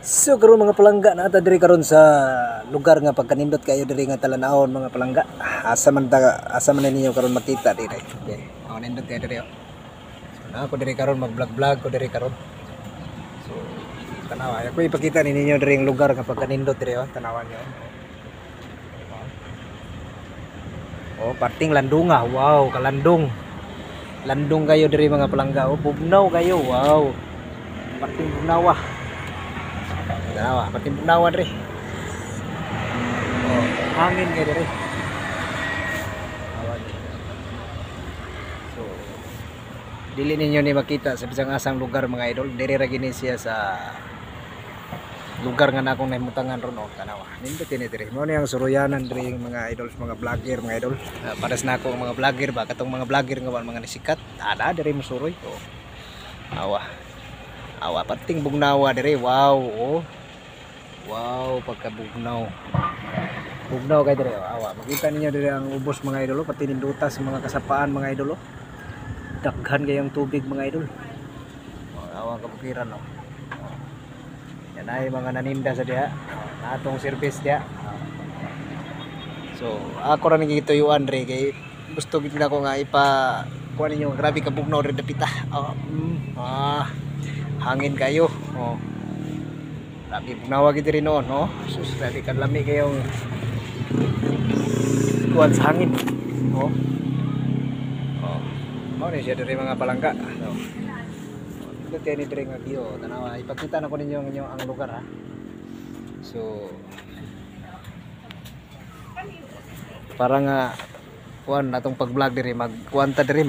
So karon mga palangga na ata diri karon sa lugar nga pagkanindot kayo diri nga talanawon mga palangga. Asa man ninyo karon makita diri. Okay. Ako nindot kayo diri. So na ako diri karon mag-vlog ko diri karon. So tanawa ako ipakita ninyo diri ang lugar nga pagkanindot diri tanawan niyo. Oh, parting landunga. Wow, kalandong. Landong kayo diri mga palangga. Oh, bugnaw kayo. Wow. Parting bugnaw. Tanawa, parting bugnaw diri. Oh, hangin kayo diri. So, dili ninyo ni makita sa bisang asang lugar mga idol. Diri ra gini siya sa lugar nga na akong nahimutangan ron. Tanawa, nindot ini diri. Mao ni ang suruyanan diri mga idol, mga vlogger mga idol. Para sa nako mga vlogger ba katong mga vlogger nga mga nisikat. Ada diri musuroy. Oh. Awa pating bugnawa diri. Wow. Oh. Wow, pagkabugnaw. Bugnaw kay diri. Awa, makita ninyo diri ang ubos mga idol, pati nindutas mga kasapaan mga idol. Daghan kayong tubig mga idol. Awa kabukiran no. Yan ay mga naninda sa diha. Natong service diha. So, ako ra nagituyuan diri kay gusto gid nako nga kuha ninyo grabe ka bugnaw rin dapita. Hangin kayo. Oh. Grabe bugnaw gid diri noon, no. Sus, grabe kan lami kayong kuwan sa hangin. Oh. Oh. Mao ni siya diri mga palangga. So, ito ni diri nga view. Tanawa, ipakita na ko ninyo ang lugar ha. So, para nga kuan natong pag-vlog diri magkuan ta diri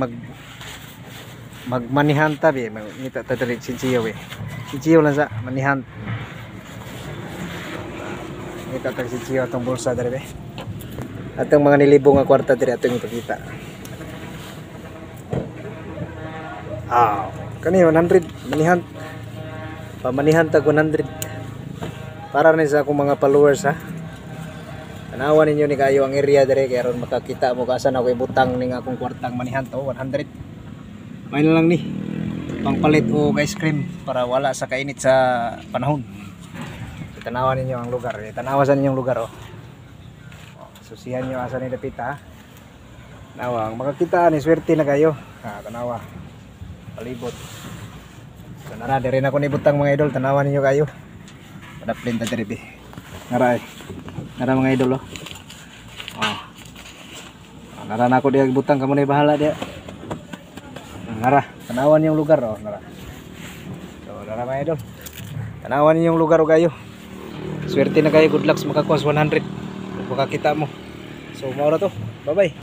magmanihan ta bi ngita ta diri sinsiyo eh. Sinsiyo lang sa manihan. Ngita ta sinsiyo atong bulsa diri be. Atong mga nilibong nga kwarta diri atong ipakita. Kani 100 manihan. Pamanihan ta 100. Para ni sa akong mga followers ha. Tanawan ninyo ni kayo ang area dire kay aron makakita mo kasan ako ibutang ning akong kwartang manihan to 100. May na lang ni pangpalit og ice cream para wala sa kainit sa panahon. Tanawan ninyo ang lugar. Tanawasan ninyo ang lugar oh. Susihan niyo asa ni dapit ha. Tanawa, ang makakita ni swerte na kayo. Tanawa. Palibot. So nara dire na ko ni butang mga idol, tanawan ninyo kayo. Padaplin ta dire be. Nara mga idol oh. Nara na ako diya butang kamo na bahala diya. Nara, tanawan yung lugar oh, nara. So nara mga idol. Tanawan yung lugar oh kayo. Swerte na kayo, good luck makakuha 100. Kung makakita mo. So mao na to. Bye-bye.